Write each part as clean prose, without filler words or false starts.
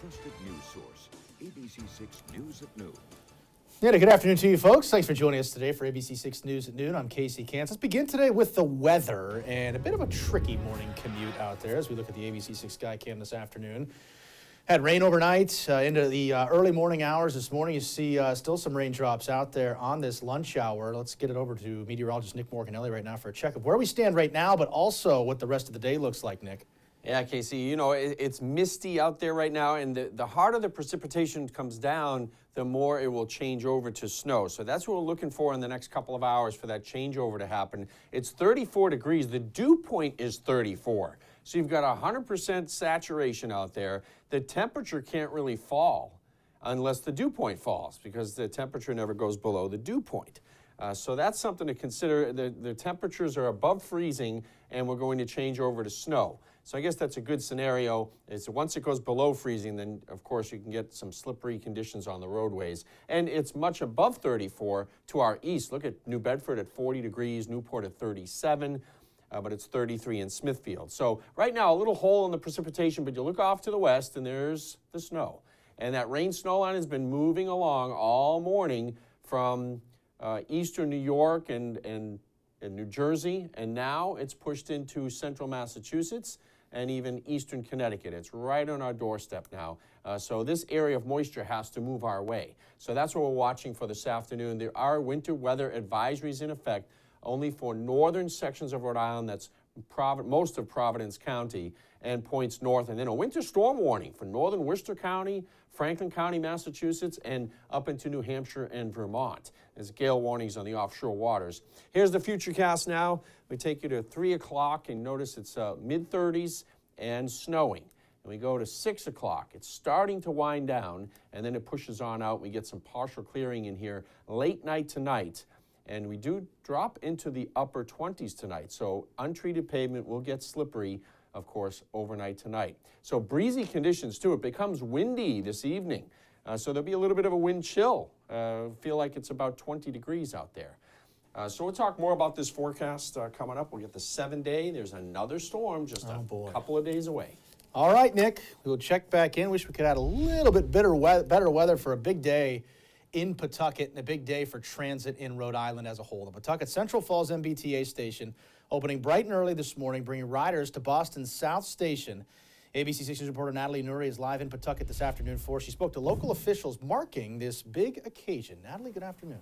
trusted news source, ABC6 News at Noon. Yeah, good afternoon to you folks. Thanks for joining us today for ABC6 News at Noon. I'm Casey Cantz. Let's begin today with the weather and a bit of a tricky morning commute out there as we look at the ABC6 Skycam this afternoon. Had rain overnight into the early morning hours this morning. You see still some raindrops out there on this lunch hour. Let's get it over to meteorologist Nick Morganelli right now for a check of where we stand right now, but also what the rest of the day looks like, Nick. Yeah, Casey, you know, it's misty out there right now, and the harder the precipitation comes down, the more it will change over to snow. So that's what we're looking for in the next couple of hours for that changeover to happen. It's 34 degrees. The dew point is 34. So you've got 100% saturation out there. The temperature can't really fall unless the dew point falls because the temperature never goes below the dew point. So that's something to consider. The temperatures are above freezing, and we're going to change over to snow. So I guess that's a good scenario. Is once it goes below freezing, then of course you can get some slippery conditions on the roadways. And it's much above 34 to our east. Look at New Bedford at 40 degrees, Newport at 37, but it's 33 in Smithfield. So right now a little hole in the precipitation, but you look off to the west and there's the snow. And that rain-snow line has been moving along all morning from eastern New York and New Jersey, and now it's pushed into central Massachusetts and even eastern Connecticut. It's right on our doorstep now. So this area of moisture has to move our way. So that's what we're watching for this afternoon. There are winter weather advisories in effect only for northern sections of Rhode Island. That's most of Providence County and points north. And then a winter storm warning for northern Worcester County, Franklin County, Massachusetts, and up into New Hampshire and Vermont. There's gale warnings on the offshore waters. Here's the futurecast now. We take you to 3 o'clock and notice it's mid-30s and snowing. And we go to 6 o'clock. It's starting to wind down, and then it pushes on out. We get some partial clearing in here late night tonight. And we do drop into the upper 20s tonight. So untreated pavement will get slippery, of course, overnight tonight. So breezy conditions too. It becomes windy this evening. So there'll be a little bit of a wind chill. Feel like it's about 20 degrees out there. So we'll talk more about this forecast coming up. We'll get the 7-day. There's another storm just a couple of days away. All right, Nick, we'll check back in. Wish we could add a little bit better weather for a big day in Pawtucket and a big day for transit in Rhode Island as a whole. The Pawtucket Central Falls MBTA station opening bright and early this morning, bringing riders to Boston's South Station. ABC6 News reporter Natalie Nuri is live in Pawtucket this afternoon for. She spoke to local officials marking this big occasion. Natalie, good afternoon.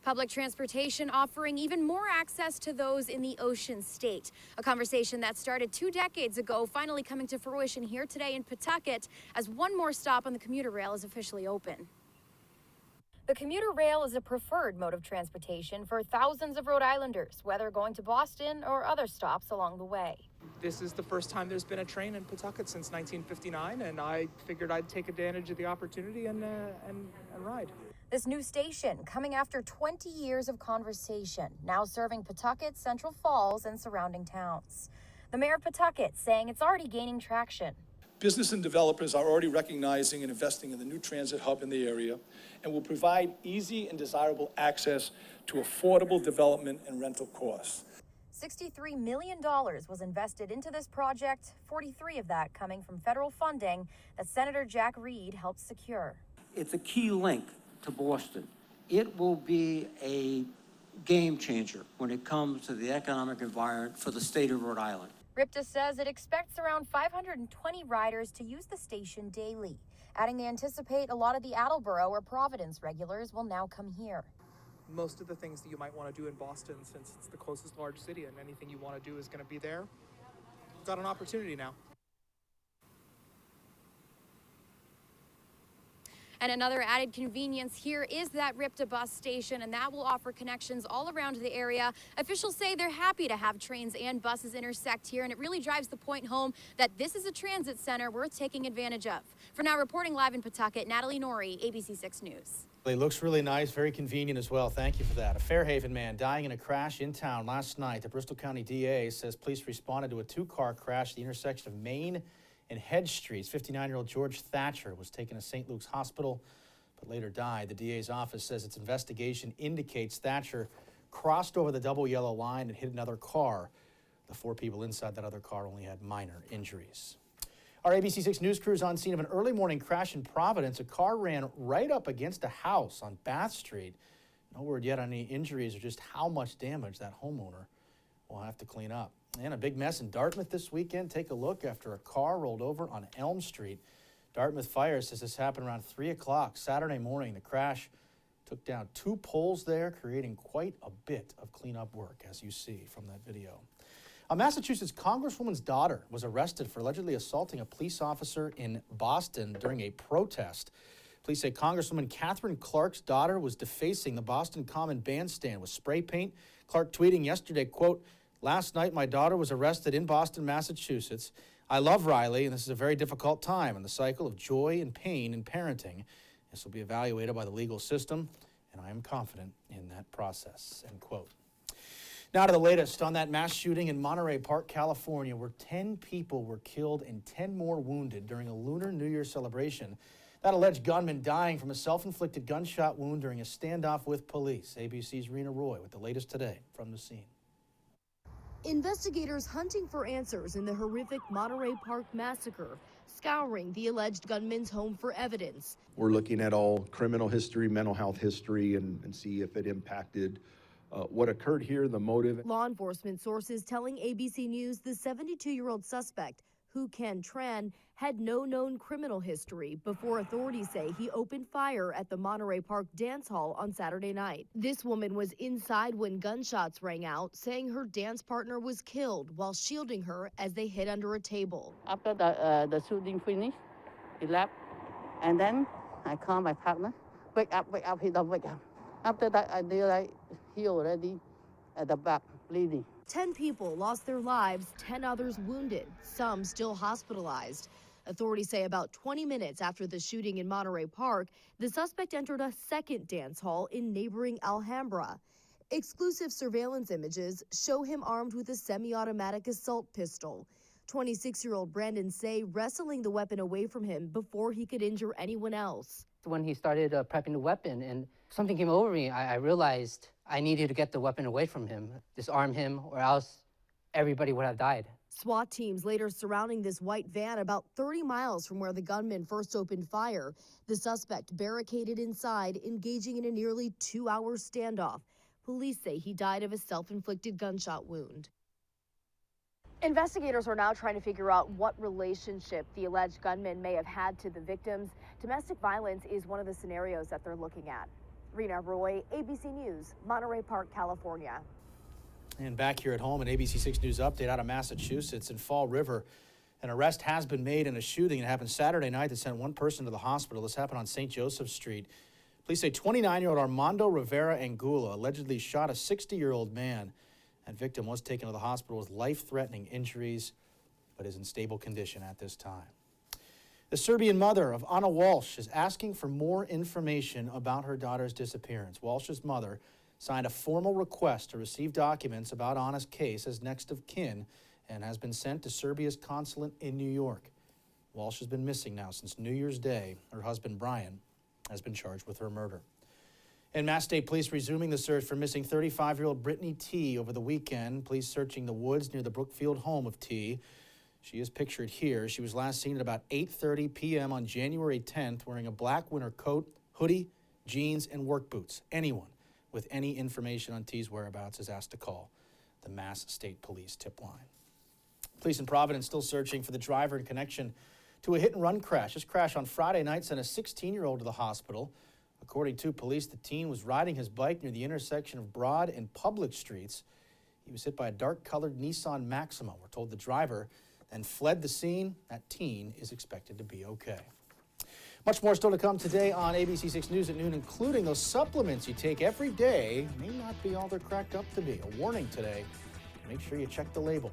Public transportation offering even more access to those in the Ocean State. A conversation that started 2 decades ago, finally coming to fruition here today in Pawtucket as one more stop on the commuter rail is officially open. The commuter rail is a preferred mode of transportation for thousands of Rhode Islanders, whether going to Boston or other stops along the way. This is the first time there's been a train in Pawtucket since 1959, and I figured I'd take advantage of the opportunity and ride. This new station coming after 20 years of conversation, now serving Pawtucket, Central Falls, and surrounding towns. The mayor of Pawtucket saying it's already gaining traction. Business and developers are already recognizing and investing in the new transit hub in the area and will provide easy and desirable access to affordable development and rental costs. $63 million was invested into this project, 43 of that coming from federal funding that Senator Jack Reed helped secure. It's a key link to Boston. It will be a game changer when it comes to the economic environment for the state of Rhode Island. RIPTA says it expects around 520 riders to use the station daily, adding they anticipate a lot of the Attleboro or Providence regulars will now come here. Most of the things that you might want to do in Boston, since it's the closest large city and anything you want to do is going to be there, got an opportunity now. And another added convenience here is that RIPTA bus station, and that will offer connections all around the area. Officials say they're happy to have trains and buses intersect here, and it really drives the point home that this is a transit center worth taking advantage of. For now, reporting live in Pawtucket, Natalie Nori, ABC6 News. It looks really nice, very convenient as well. Thank you for that. A Fairhaven man dying in a crash in town last night. The Bristol County DA says police responded to a 2-car crash at the intersection of Main and Hedge Streets. 59-year-old George Thatcher was taken to St. Luke's Hospital, but later died. The DA's office says its investigation indicates Thatcher crossed over the double yellow line and hit another car. The 4 people inside that other car only had minor injuries. Our ABC6 News crew is on scene of an early morning crash in Providence. A car ran right up against a house on Bath Street. No word yet on any injuries or just how much damage that homeowner will have to clean up. And a big mess in Dartmouth this weekend. Take a look after a car rolled over on Elm Street. Dartmouth Fire says this happened around 3 o'clock Saturday morning. The crash took down 2 poles there, creating quite a bit of cleanup work, as you see from that video. A Massachusetts congresswoman's daughter was arrested for allegedly assaulting a police officer in Boston during a protest. Police say Congresswoman Catherine Clark's daughter was defacing the Boston Common Bandstand with spray paint. Clark tweeting yesterday, quote, "Last night my daughter was arrested in Boston, Massachusetts. I love Riley, and this is a very difficult time in the cycle of joy and pain in parenting. This will be evaluated by the legal system, and I am confident in that process," end quote. Now to the latest on that mass shooting in Monterey Park, California, where 10 people were killed and 10 more wounded during a Lunar New Year celebration. That alleged gunman dying from a self-inflicted gunshot wound during a standoff with police. ABC's Rena Roy with the latest today from the scene. Investigators hunting for answers in the horrific Monterey Park massacre, scouring the alleged gunman's home for evidence. We're looking at all criminal history, mental health history, and see if it impacted what occurred here, the motive. Law enforcement sources telling ABC News the 72-year-old suspect, Hu Can Tran, had no known criminal history before authorities say he opened fire at the Monterey Park dance hall on Saturday night. This woman was inside when gunshots rang out, saying her dance partner was killed while shielding her as they hid under a table. After the shooting finished, he left, and then I called my partner, wake up, he don't wake up. After that, I realized he already at the back, bleeding. 10 people lost their lives, 10 others wounded, some still hospitalized. Authorities say about 20 minutes after the shooting in Monterey Park, the suspect entered a second dance hall in neighboring Alhambra. Exclusive surveillance images show him armed with a semi-automatic assault pistol. 26-year-old Brandon Say wrestling the weapon away from him before he could injure anyone else. When he started prepping the weapon and something came over me, I realized I needed to get the weapon away from him, disarm him, or else everybody would have died. SWAT teams later surrounding this white van about 30 miles from where the gunman first opened fire. The suspect barricaded inside, engaging in a nearly 2-hour standoff. Police say he died of a self-inflicted gunshot wound. Investigators are now trying to figure out what relationship the alleged gunman may have had to the victims. Domestic violence is one of the scenarios that they're looking at. Rena Roy, ABC News, Monterey Park, California. And back here at home, an ABC6 News update out of Massachusetts in Fall River. An arrest has been made in a shooting that happened Saturday night that sent one person to the hospital. This happened on St. Joseph Street. Police say 29-year-old Armando Rivera Angula allegedly shot a 60-year-old man. That victim was taken to the hospital with life-threatening injuries, but is in stable condition at this time. The Serbian mother of Anna Walsh is asking for more information about her daughter's disappearance. Walsh's mother signed a formal request to receive documents about Anna's case as next of kin and has been sent to Serbia's consulate in New York. Walsh has been missing now since New Year's Day. Her husband, Brian, has been charged with her murder. And Mass State Police resuming the search for missing 35-year-old Brittany T. over the weekend. Police searching the woods near the Brookfield home of T. She is pictured here. She was last seen at about 8:30 p.m. on January 10th wearing a black winter coat, hoodie, jeans, and work boots. Anyone with any information on T's whereabouts is asked to call the Mass State Police tip line. Police in Providence still searching for the driver in connection to a hit-and-run crash. This crash on Friday night sent a 16-year-old to the hospital. According to police, the teen was riding his bike near the intersection of Broad and Public Streets. He was hit by a dark-colored Nissan Maxima. We're told the driver then fled the scene. That teen is expected to be okay. Much more still to come today on ABC6 News at noon, including those supplements you take every day may not be all they're cracked up to be. A warning today, make sure you check the label.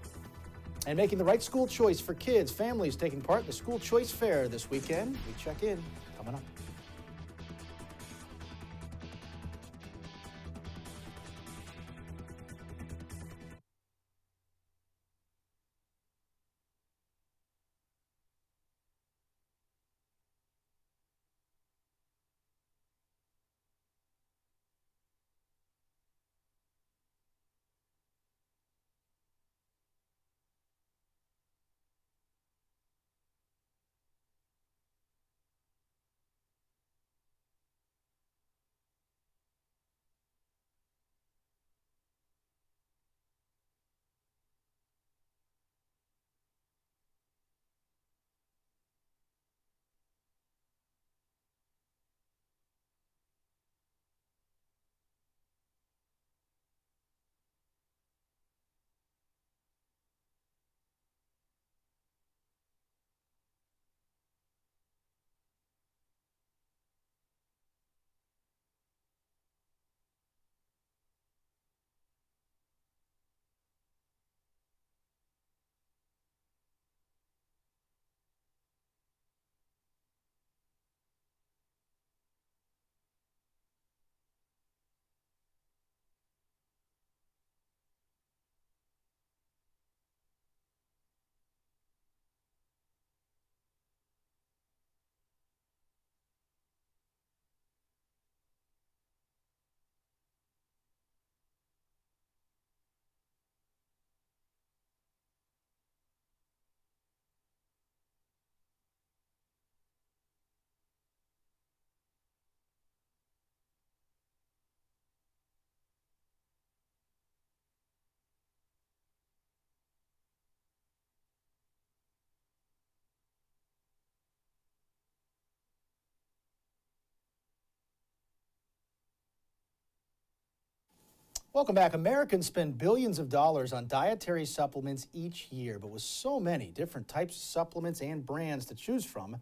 And making the right school choice for kids, families taking part in the School Choice Fair this weekend. We check in coming up. Welcome back. Americans spend billions of dollars on dietary supplements each year, but with so many different types of supplements and brands to choose from,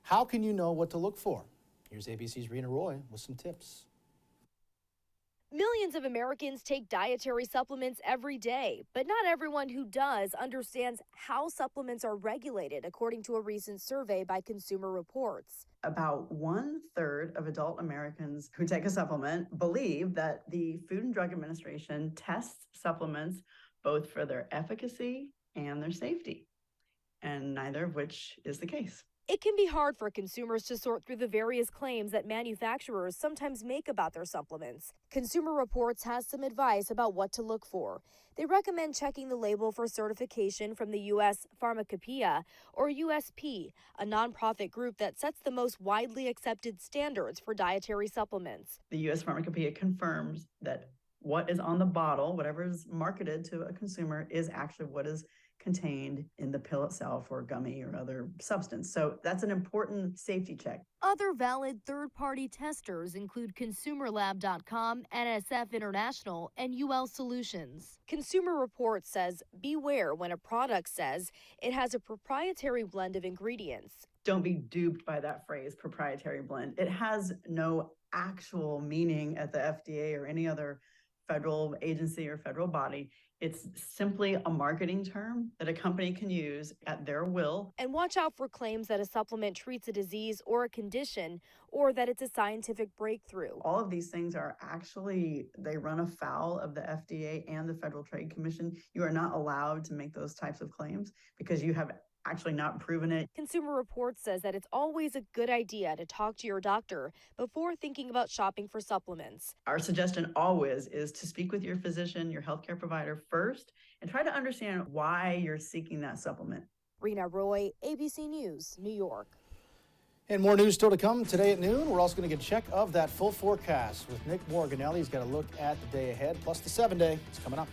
how can you know what to look for? Here's ABC's Rena Roy with some tips. Millions of Americans take dietary supplements every day, but not everyone who does understands how supplements are regulated, according to a recent survey by Consumer Reports. About 1/3 of adult Americans who take a supplement believe that the Food and Drug Administration tests supplements both for their efficacy and their safety, and neither of which is the case. It can be hard for consumers to sort through the various claims that manufacturers sometimes make about their supplements. Consumer Reports has some advice about what to look for. They recommend checking the label for certification from the U.S. Pharmacopoeia, or USP, a nonprofit group that sets the most widely accepted standards for dietary supplements. The U.S. Pharmacopoeia confirms that what is on the bottle, whatever is marketed to a consumer, is actually what is contained in the pill itself or gummy or other substance. So that's an important safety check. Other valid third-party testers include ConsumerLab.com, NSF International, and UL Solutions. Consumer Reports says beware when a product says it has a proprietary blend of ingredients. Don't be duped by that phrase, proprietary blend. It has no actual meaning at the FDA or any other federal agency or federal body. It's simply a marketing term that a company can use at their will. And watch out for claims that a supplement treats a disease or a condition, or that it's a scientific breakthrough. All of these things are actually, they run afoul of the FDA and the Federal Trade Commission. You are not allowed to make those types of claims because you have actually not proven it. Consumer Reports says that it's always a good idea to talk to your doctor before thinking about shopping for supplements. Our suggestion always is to speak with your physician, your healthcare provider first, and try to understand why you're seeking that supplement. Rena Roy, ABC News, New York. And more news still to come today at noon. We're also going to get a check of that full forecast with Nick Morganelli. He's got a look at the day ahead, plus the 7-day. It's coming up.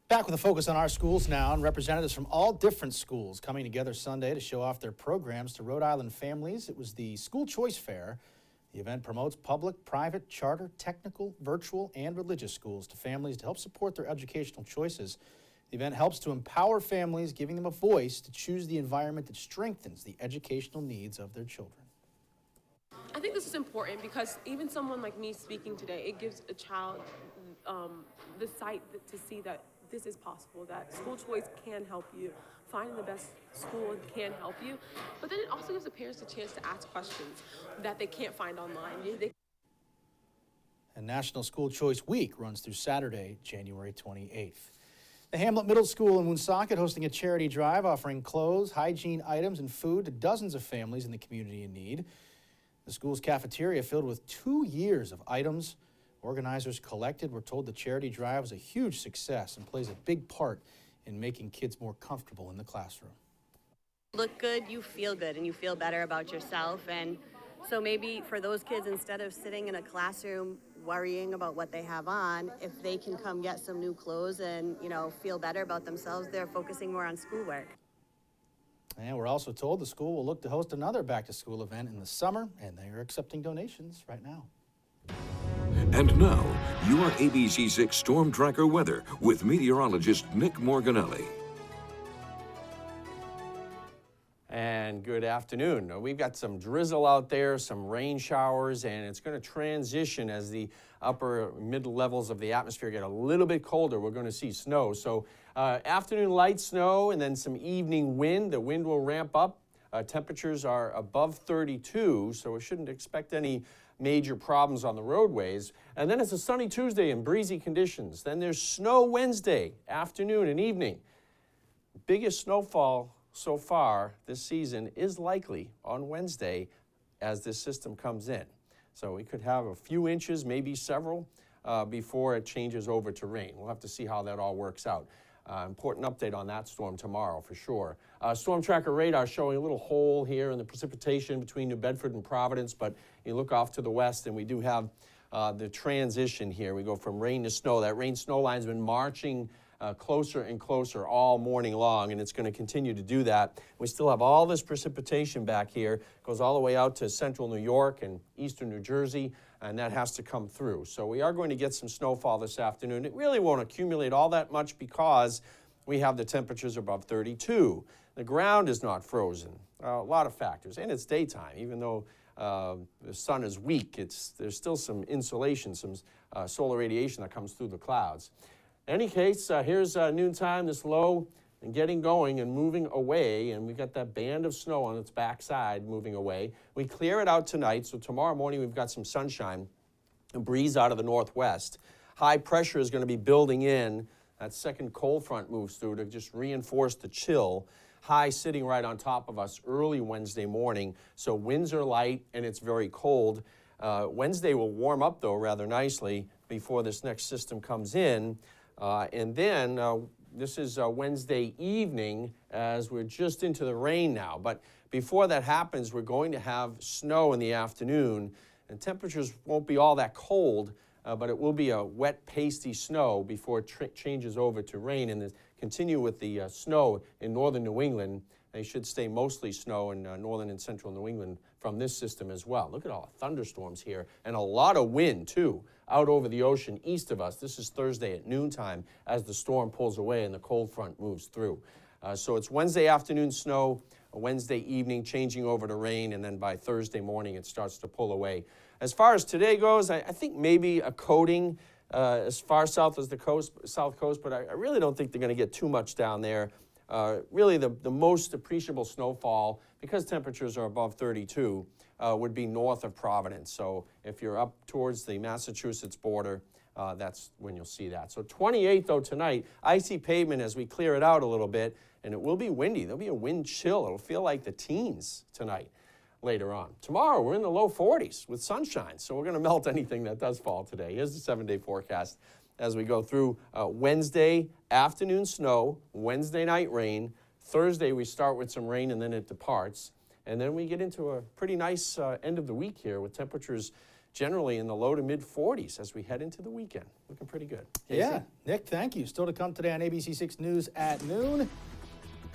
Back with a focus on our schools now, and representatives from all different schools coming together Sunday to show off their programs to Rhode Island families. It was the School Choice Fair. The event promotes public, private, charter, technical, virtual, and religious schools to families to help support their educational choices. The event helps to empower families, giving them a voice to choose the environment that strengthens the educational needs of their children. I think this is important because even someone like me speaking today, it gives a child the site to see that this is possible, that school choice can help you. Finding the best school can help you. But then it also gives the parents a chance to ask questions that they can't find online. And National School Choice Week runs through Saturday, January 28th. The Hamlet Middle School in Woonsocket hosting a charity drive offering clothes, hygiene items, and food to dozens of families in the community in need. The school's cafeteria filled with 2 years of items organizers collected. We're told the charity drive was a huge success and plays a big part in making kids more comfortable in the classroom. Look good, you feel good, and you feel better about yourself. And so maybe for those kids, instead of sitting in a classroom worrying about what they have on, if they can come get some new clothes and, feel better about themselves, they're focusing more on schoolwork. And we're also told the school will look to host another back-to-school event in the summer, and they are accepting donations right now. And now, your ABC6 Storm Tracker weather with meteorologist Nick Morganelli. And good afternoon. We've got some drizzle out there, some rain showers, and it's going to transition as the upper mid levels of the atmosphere get a little bit colder. We're going to see snow. So afternoon light snow and then some evening wind. The wind will ramp up. Temperatures are above 32, so we shouldn't expect any major problems on the roadways. And then it's a sunny Tuesday and breezy conditions. Then there's snow Wednesday, afternoon and evening. Biggest snowfall so far this season is likely on Wednesday as this system comes in. So we could have a few inches, maybe several, before it changes over to rain. We'll have to see how that all works out. Important update on that storm tomorrow for sure. Storm tracker radar showing a little hole here in the precipitation between New Bedford and Providence, but you look off to the west and we do have the transition here. We go from rain to snow. That rain-snow line's been marching closer and closer all morning long, and it's going to continue to do that. We still have all this precipitation back here. It goes all the way out to central New York and eastern New Jersey, and that has to come through. So we are going to get some snowfall this afternoon. It really won't accumulate all that much because we have the temperatures above 32. The ground is not frozen. A lot of factors, and it's daytime. Even though the sun is weak, there's still some insolation, some solar radiation that comes through the clouds. In any case, here's noontime, this low and getting going and moving away, and we've got that band of snow on its backside moving away. We clear it out tonight, so tomorrow morning we've got some sunshine, a breeze out of the northwest. High pressure is going to be building in. That second cold front moves through to just reinforce the chill. High sitting right on top of us early Wednesday morning, so winds are light and it's very cold. Wednesday will warm up, though, rather nicely before this next system comes in. And then this is Wednesday evening as we're just into the rain now. But before that happens, we're going to have snow in the afternoon, and temperatures won't be all that cold, but it will be a wet, pasty snow before it changes over to rain. And continue with the snow in northern New England. They should stay mostly snow in northern and central New England from this system as well. Look at all the thunderstorms here and a lot of wind, too, out over the ocean east of us. This is Thursday at noontime as the storm pulls away and the cold front moves through. So it's Wednesday afternoon snow, Wednesday evening changing over to rain, and then by Thursday morning it starts to pull away. As far as today goes, I think maybe a coating as far south as the south coast, but I really don't think they're going to get too much down there. Really the most appreciable snowfall, because temperatures are above 32, would be north of Providence. So if you're up towards the Massachusetts border, that's when you'll see that. So 28, though, tonight, icy pavement as we clear it out a little bit, and it will be windy. There'll be a wind chill. It'll feel like the teens tonight later on. Tomorrow, we're in the low 40s with sunshine, so we're going to melt anything that does fall today. Here's the 7-day forecast as we go through Wednesday afternoon snow, Wednesday night rain. Thursday, we start with some rain, and then it departs. And then we get into a pretty nice end of the week here with temperatures generally in the low to mid 40s as we head into the weekend. Looking pretty good. Casey? Yeah, Nick, thank you. Still to come today on ABC6 News at noon.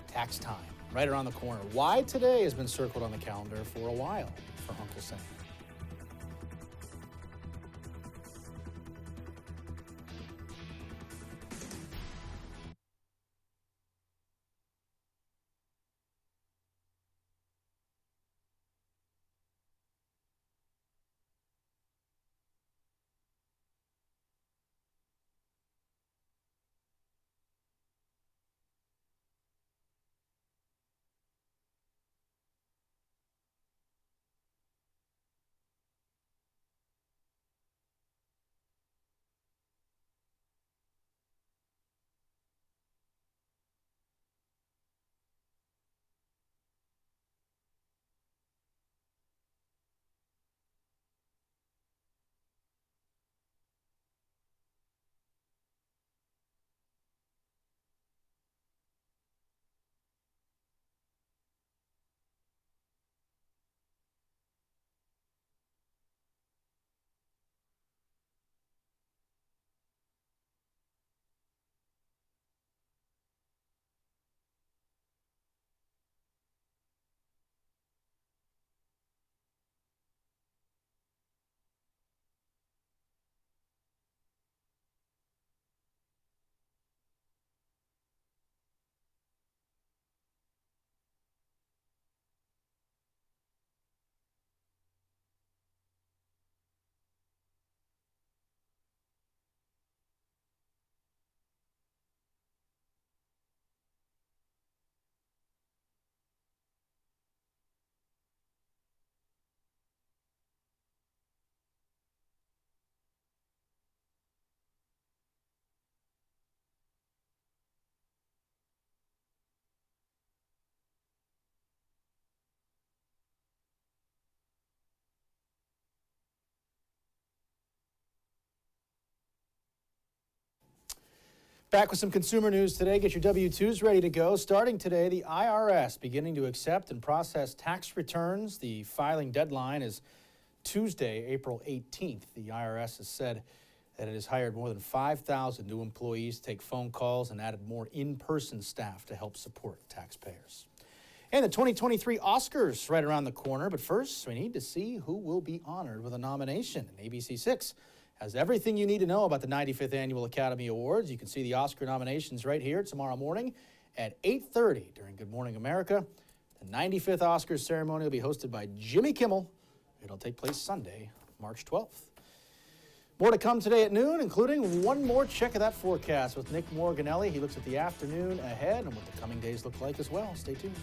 Tax time, right around the corner. Why today has been circled on the calendar for a while for Uncle Sam. Back with some consumer news today. Get your W-2s ready to go. Starting today, the IRS beginning to accept and process tax returns. The filing deadline is Tuesday, April 18th. The IRS has said that it has hired more than 5,000 new employees to take phone calls and added more in-person staff to help support taxpayers. And the 2023 Oscars right around the corner. But first, we need to see who will be honored with a nomination. And ABC6 has everything you need to know about the 95th Annual Academy Awards. You can see the Oscar nominations right here tomorrow morning at 8:30 during Good Morning America. The 95th Oscars ceremony will be hosted by Jimmy Kimmel. It'll take place Sunday, March 12th. More to come today at noon, including one more check of that forecast with Nick Morganelli. He looks at the afternoon ahead and what the coming days look like as well. Stay tuned.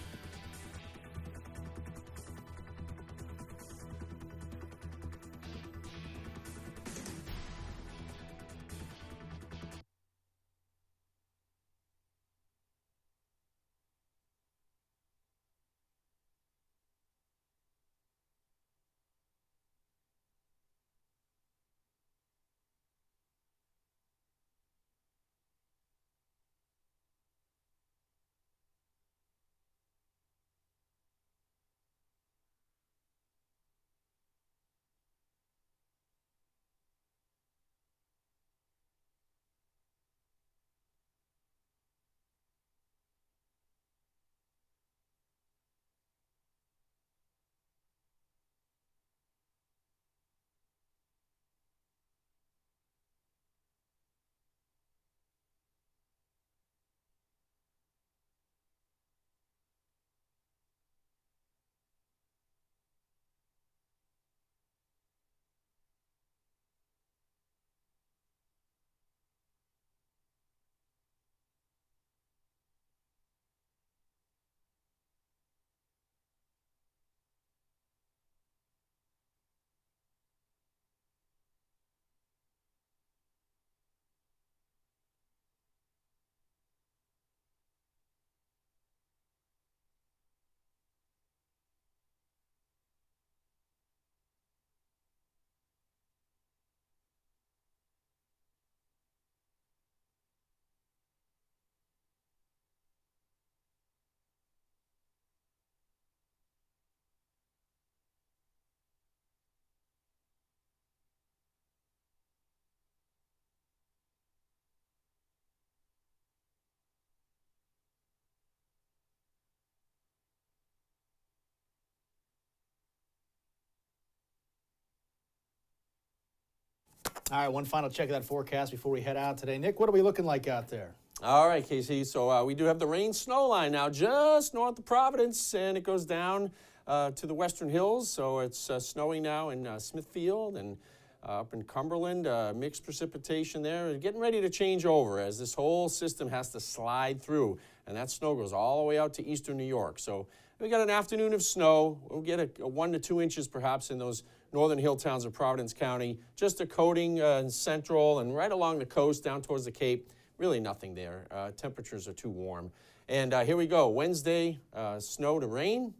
All right, one final check of that forecast before we head out today. Nick, what are we looking like out there? All right, Casey. So we do have the rain-snow line now just north of Providence, and it goes down to the Western Hills. So it's snowing now in Smithfield and up in Cumberland. Mixed precipitation there. Getting ready to change over as this whole system has to slide through, and that snow goes all the way out to eastern New York. So we got an afternoon of snow. We'll get a 1 to 2 inches perhaps in those northern hill towns of Providence County. Just a coating in central and right along the coast down towards the Cape. Really nothing there. Temperatures are too warm. And here we go. Wednesday, snow to rain.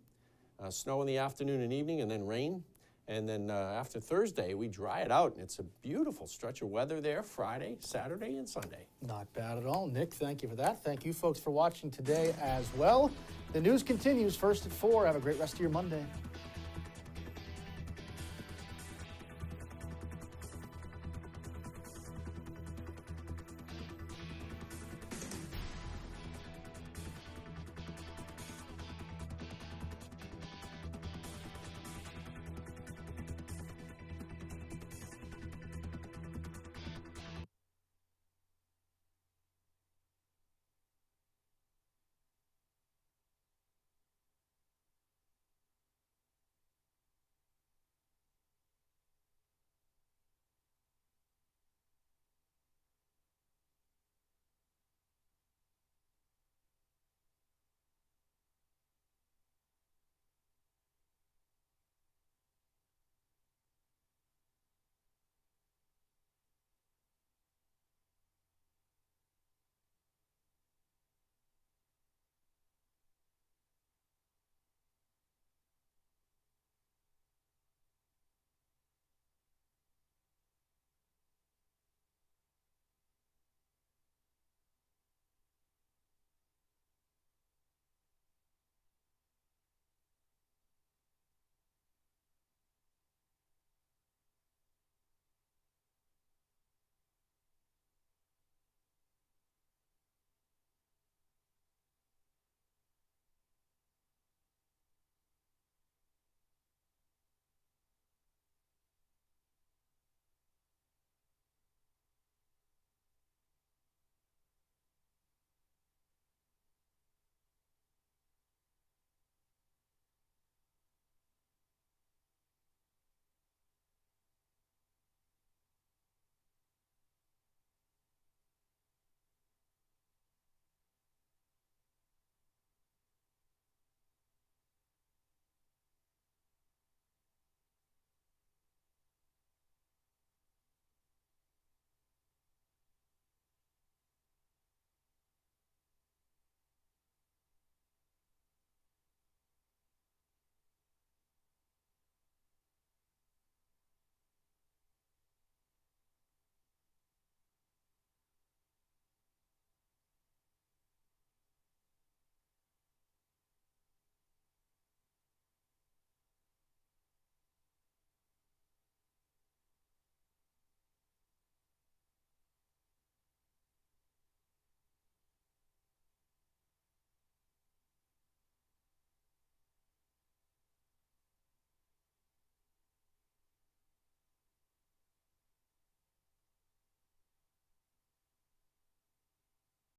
Snow in the afternoon and evening, and then rain. And then after Thursday, we dry it out, and it's a beautiful stretch of weather there Friday, Saturday, and Sunday. Not bad at all. Nick, thank you for that. Thank you, folks, for watching today as well. The news continues first at 4. Have a great rest of your Monday.